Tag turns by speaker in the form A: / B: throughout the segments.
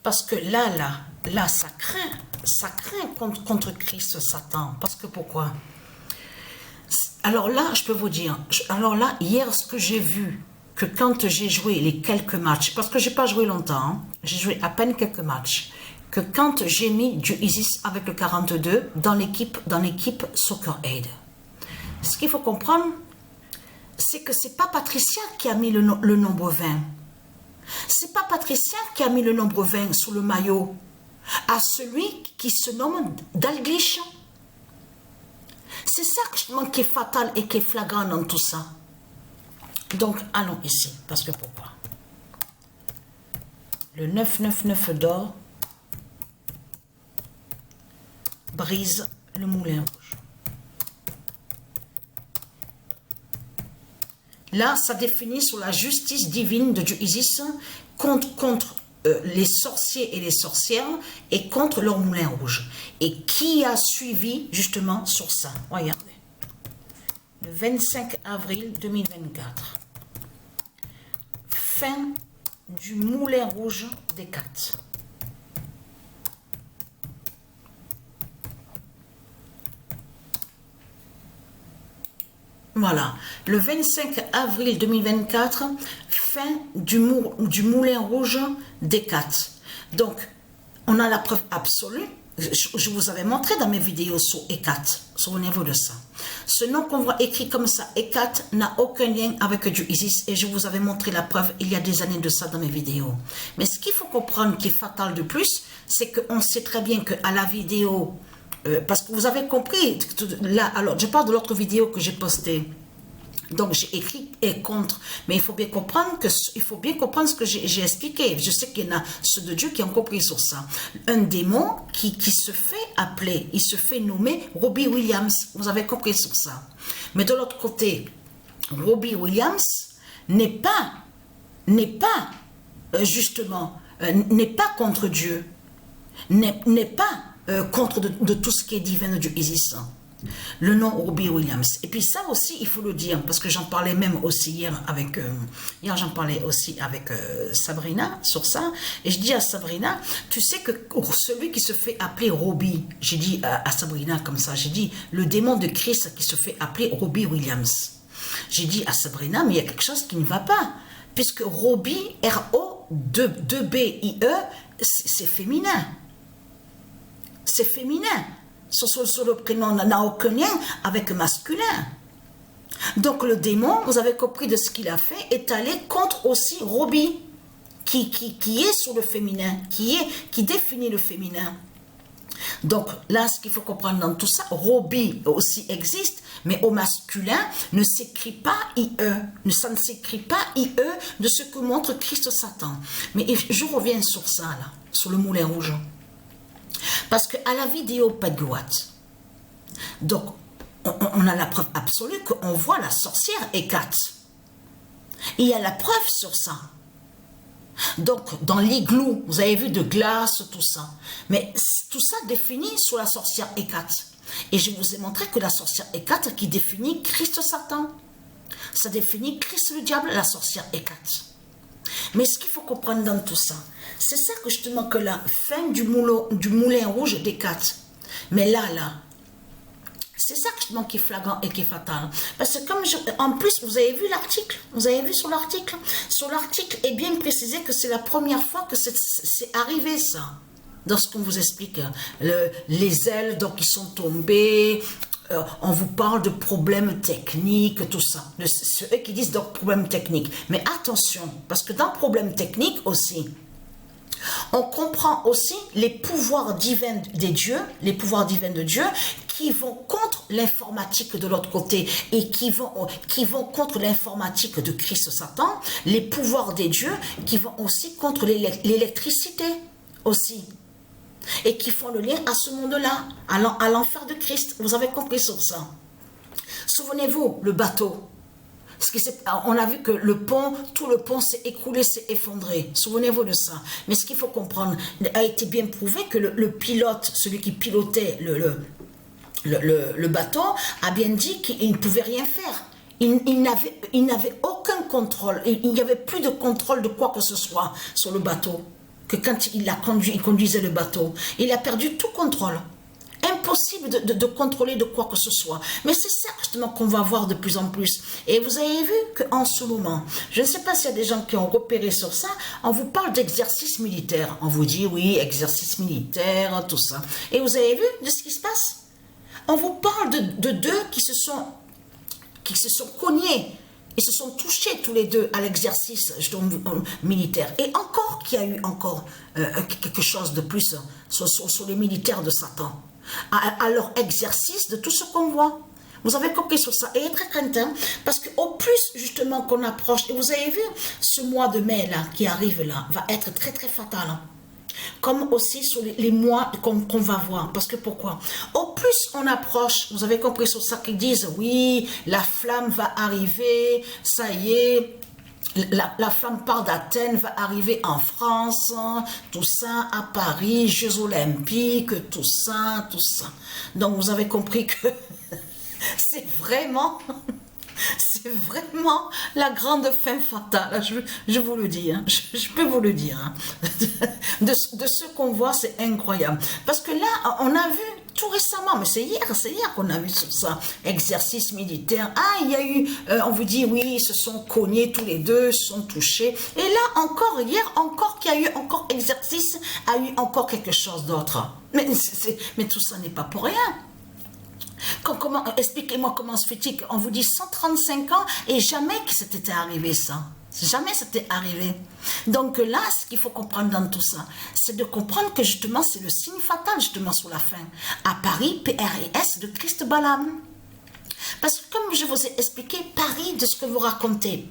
A: Parce que là, ça craint contre Christ, Satan. Parce que pourquoi? Alors là, je peux vous dire, alors là, hier, ce que j'ai vu, que quand j'ai joué les quelques matchs, parce que j'ai pas joué longtemps, hein, j'ai joué à peine quelques matchs, que quand j'ai mis du Isis avec le 42 dans l'équipe Soccer Aid, ce qu'il faut comprendre, c'est que c'est pas Patricia qui a mis le nombre 20. C'est pas Patricia qui a mis le nombre 20 sur le maillot à celui qui se nomme Dalglish. C'est ça justement qui est fatal et qui est flagrant dans tout ça. Donc, allons ici. Parce que pourquoi? Le 999 d'or brise le moulin rouge. Là, ça définit sur la justice divine de Dieu Isis contre les sorciers et les sorcières et contre leur moulin rouge. Et qui a suivi justement sur ça? Regardez. Le 25 avril 2024. Fin du moulin rouge des 4. Voilà, le 25 avril 2024, fin du moulin rouge des 4. Donc, on a la preuve absolue. Je vous avais montré dans mes vidéos sur E4. Souvenez-vous de ça. Ce nom qu'on voit écrit comme ça, E4, n'a aucun lien avec du Isis. Et je vous avais montré la preuve il y a des années de ça dans mes vidéos. Mais ce qu'il faut comprendre qui est fatal de plus, c'est qu'on sait très bien qu'à la vidéo... parce que vous avez compris, là, alors je parle de l'autre vidéo que j'ai postée. Donc j'ai écrit et contre, mais il faut bien comprendre ce que j'ai expliqué. Je sais qu'il y en a ceux de Dieu qui ont compris sur ça. Un démon qui se fait appeler, il se fait nommer Robbie Williams. Vous avez compris sur ça. Mais de l'autre côté, Robbie Williams n'est pas contre Dieu, n'est pas contre de tout ce qui est divin de Dieu existant. Le nom Robbie Williams. Et puis ça aussi, il faut le dire, parce que j'en parlais même aussi hier avec... j'en parlais aussi avec Sabrina sur ça. Et je dis à Sabrina, tu sais que celui qui se fait appeler Robbie, j'ai dit à Sabrina comme ça, j'ai dit, le démon de Christ qui se fait appeler Robbie Williams. J'ai dit à Sabrina, mais il y a quelque chose qui ne va pas. Puisque Robbie, R-O-2-B-I-E, c'est féminin. C'est féminin. Sur le prénom n'a aucun lien avec masculin. Donc le démon, vous avez compris de ce qu'il a fait, est allé contre aussi Robbie, qui est sur le féminin, qui définit le féminin. Donc là, ce qu'il faut comprendre dans tout ça, Robbie aussi existe, mais au masculin ne s'écrit pas IE, ça ne s'écrit pas IE de ce que montre Christ Satan. Mais je reviens sur ça, là, sur le moulin rouge. Parce qu'à la vidéo Pegwatt, donc on a la preuve absolue qu'on voit la sorcière Hécate. Il y a la preuve sur ça. Donc dans l'igloo, vous avez vu de glace, tout ça. Mais tout ça définit sur la sorcière Hécate. Et je vous ai montré que la sorcière Hécate qui définit Christ Satan. Ça définit Christ le diable, la sorcière Hécate. Mais ce qu'il faut comprendre dans tout ça, c'est ça que justement que la fin du moulin rouge des 4. Mais là, c'est ça justement qui est flagrant et qui est fatal. Parce que comme en plus, vous avez vu l'article, vous avez vu sur l'article est bien précisé que c'est la première fois que c'est arrivé ça. Dans ce qu'on vous explique, les ailes donc qui sont tombées, on vous parle de problèmes techniques, tout ça. C'est eux qui disent donc problèmes techniques. Mais attention, parce que dans problèmes techniques aussi, on comprend aussi les pouvoirs divins des dieux, les pouvoirs divins de Dieu qui vont contre l'informatique de l'autre côté et qui vont contre l'informatique de Christ Satan, les pouvoirs des dieux qui vont aussi contre l'électricité aussi. Et qui font le lien à ce monde-là, à l'enfer de Christ. Vous avez compris sur ça. Souvenez-vous, le bateau. On a vu que tout le pont s'est écroulé, s'est effondré. Souvenez-vous de ça. Mais ce qu'il faut comprendre, a été bien prouvé que le pilote, celui qui pilotait le bateau, a bien dit qu'il ne pouvait rien faire. Il n'avait aucun contrôle. Il n'y avait plus de contrôle de quoi que ce soit sur le bateau. que quand il conduisait le bateau, il a perdu tout contrôle. Impossible de contrôler de quoi que ce soit. Mais c'est ça justement qu'on va voir de plus en plus. Et vous avez vu qu'en ce moment, je ne sais pas s'il y a des gens qui ont repéré sur ça, on vous parle d'exercice militaire. On vous dit oui, exercice militaire, tout ça. Et vous avez vu de ce qui se passe? On vous parle de deux qui se sont cognés. Ils se sont touchés tous les deux à l'exercice militaire. Et encore qu'il y a eu encore quelque chose de plus sur les militaires de Satan. À leur exercice de tout ce qu'on voit. Vous avez compris sur ça. Et très craintant, parce qu'au plus justement qu'on approche, et vous avez vu, ce mois de mai là, qui arrive là, va être très très fatal. Comme aussi sur les mois qu'on va voir. Parce que pourquoi? Au plus on approche, vous avez compris sur ça, qu'ils disent, oui, la flamme va arriver, ça y est, la flamme part d'Athènes va arriver en France, tout ça, à Paris, Jeux Olympiques, tout ça, tout ça. Donc vous avez compris que c'est vraiment la grande fin fatale, je vous le dis, hein. Je peux vous le dire. Hein. De ce qu'on voit, c'est incroyable. Parce que là, on a vu tout récemment, mais c'est hier qu'on a vu sur ça, exercice militaire. Ah, il y a eu, on vous dit, oui, ils se sont cognés tous les deux, se sont touchés. Et là, encore, hier, encore qu'il y a eu encore exercice, a eu encore quelque chose d'autre. Mais tout ça n'est pas pour rien. Expliquez-moi comment se fait-il qu'on vous dit 135 ans et jamais que c'était arrivé ça. Jamais c'était arrivé. Donc là, ce qu'il faut comprendre dans tout ça, c'est de comprendre que justement, c'est le signe fatal justement sur la fin. À Paris, PRIS de Christ Balaam. Parce que comme je vous ai expliqué, Paris, de ce que vous racontez,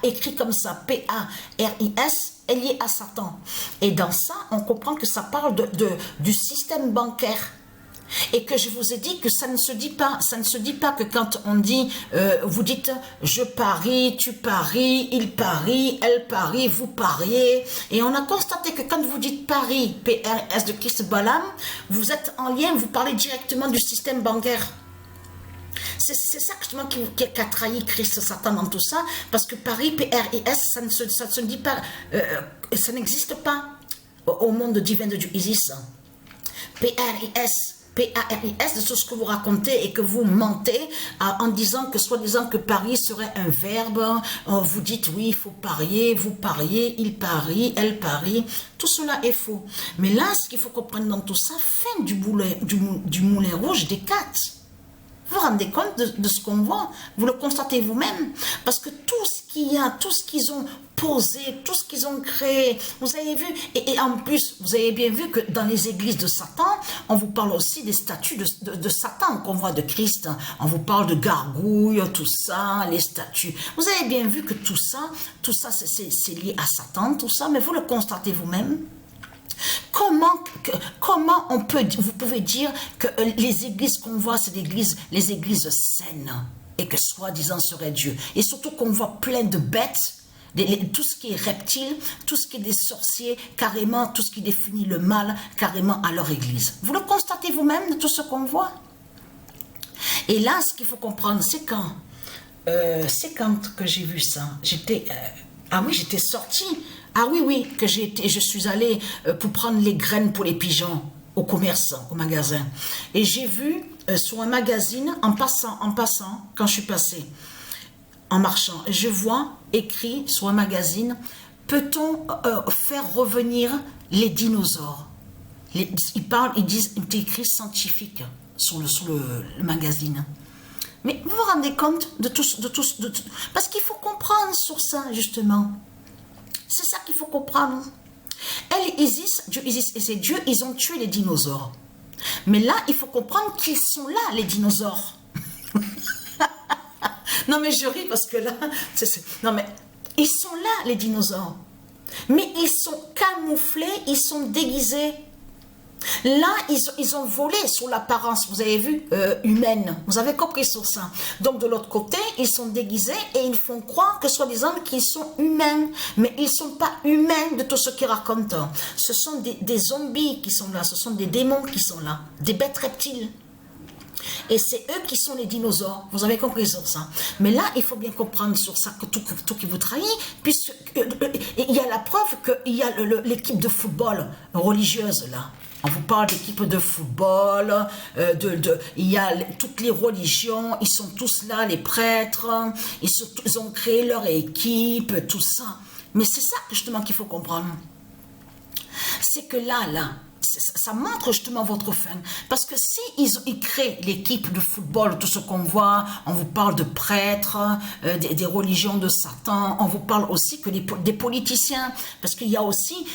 A: écrit comme ça, PARIS, est lié à Satan. Et dans ça, on comprend que ça parle du système bancaire. Et que je vous ai dit que ça ne se dit pas que quand on dit, vous dites je parie, tu paries, il parie, elle parie, vous pariez. Et on a constaté que quand vous dites Paris, PRS de Christ Balaam, vous êtes en lien, vous parlez directement du système bancaire. C'est ça justement qui a trahi Christ Satan dans tout ça, parce que Paris, PRIS, ça ne se dit pas, ça n'existe pas au monde divin de Dieu Isis. PARIS, de tout ce que vous racontez et que vous mentez en disant que soi-disant que parier serait un verbe, vous dites oui, il faut parier, vous pariez, il parie, elle parie, tout cela est faux. Mais là, ce qu'il faut comprendre dans tout ça, fin du moulin rouge des quatre. Vous vous rendez compte de ce qu'on voit? Vous le constatez vous-même? Parce que tout ce qu'il y a, tout ce qu'ils ont posé, tout ce qu'ils ont créé, vous avez vu, et en plus, vous avez bien vu que dans les églises de Satan, on vous parle aussi des statues de Satan qu'on voit de Christ. On vous parle de gargouilles, tout ça, les statues. Vous avez bien vu que tout ça c'est lié à Satan, tout ça, mais vous le constatez vous-même. Comment vous pouvez dire que les églises qu'on voit, c'est les églises saines et que soi-disant serait Dieu, et surtout qu'on voit plein de bêtes, tout ce qui est reptile, tout ce qui est des sorciers, carrément tout ce qui définit le mal, carrément à leur église. Vous le constatez vous-même de tout ce qu'on voit. Et là, ce qu'il faut comprendre, c'est quand que j'ai vu ça, j'étais sortie. Ah oui, que je suis allée pour prendre les graines pour les pigeons au commerce, au magasin. Et j'ai vu sur un magazine, en passant, quand je suis passée, en marchant, je vois écrit sur un magazine, peut-on faire revenir les dinosaures? Ils disent, c'est écrit scientifique sur le magazine. Mais vous vous rendez compte de tout, parce qu'il faut comprendre sur ça, justement. C'est ça qu'il faut comprendre. Dieu Isis et ses dieux, ils ont tué les dinosaures. Mais là, il faut comprendre qu'ils sont là, les dinosaures. Non, mais je ris parce que là... Non, mais ils sont là, les dinosaures. Mais ils sont camouflés, ils sont déguisés. Là, ils ont volé sur l'apparence, vous avez vu, humaine. Vous avez compris sur ça. Donc, de l'autre côté, ils sont déguisés et ils font croire que soi-disant qu'ils sont humains. Mais ils ne sont pas humains de tout ce qu'ils racontent. Ce sont des zombies qui sont là, ce sont des démons qui sont là, des bêtes reptiles. Et c'est eux qui sont les dinosaures. Vous avez compris sur ça. Mais là, il faut bien comprendre sur ça que tout qui vous trahit, puisque il y a la preuve qu'il y a l'équipe de football religieuse là. On vous parle d'équipe de football, il y a toutes les religions, ils sont tous là, les prêtres, ils ont créé leur équipe, tout ça. Mais c'est ça justement qu'il faut comprendre. C'est que là, ça montre justement votre fin. Parce que si ils créent l'équipe de football, tout ce qu'on voit, on vous parle de prêtres, des religions de Satan, on vous parle aussi que des politiciens. Parce qu'il y a aussi,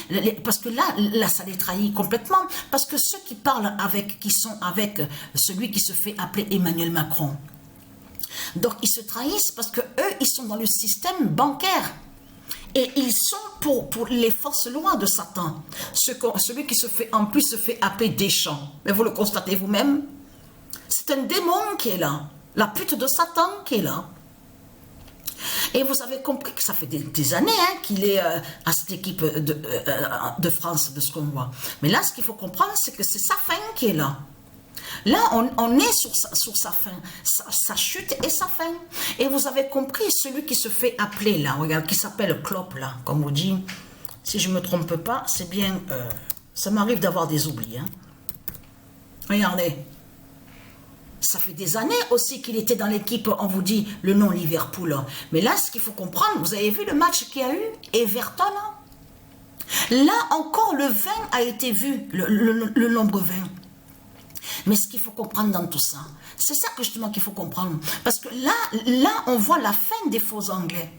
A: parce que là, ça les trahit complètement. Parce que ceux qui parlent qui sont avec celui qui se fait appeler Emmanuel Macron. Donc ils se trahissent parce que eux, ils sont dans le système bancaire. Et ils sont pour les forces loin de Satan. Celui qui en plus se fait appeler Deschamps. Mais vous le constatez vous-même. C'est un démon qui est là. La pute de Satan qui est là. Et vous avez compris que ça fait des années qu'il est à cette équipe de France, de ce qu'on voit. Mais là, ce qu'il faut comprendre, c'est que c'est sa fin qui est là. Là, on est sur sa fin, sa chute et sa fin. Et vous avez compris, celui qui se fait appeler là, regarde, qui s'appelle Klopp là, comme on dit, si je ne me trompe pas, c'est bien, ça m'arrive d'avoir des oublis. Hein. Regardez, ça fait des années aussi qu'il était dans l'équipe, on vous dit le nom Liverpool. Mais là, ce qu'il faut comprendre, vous avez vu le match qu'il y a eu, Everton là encore, le 20 a été vu, le nombre 20. Mais ce qu'il faut comprendre dans tout ça, c'est ça que justement qu'il faut comprendre. Parce que là, on voit la fin des faux Anglais.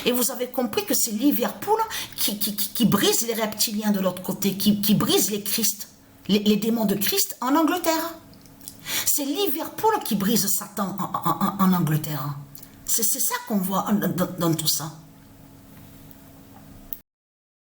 A: Et vous avez compris que c'est Liverpool qui brise les reptiliens de l'autre côté, qui brise les Christ, les démons de Christ en Angleterre. C'est Liverpool qui brise Satan en Angleterre. C'est ça qu'on voit dans tout ça.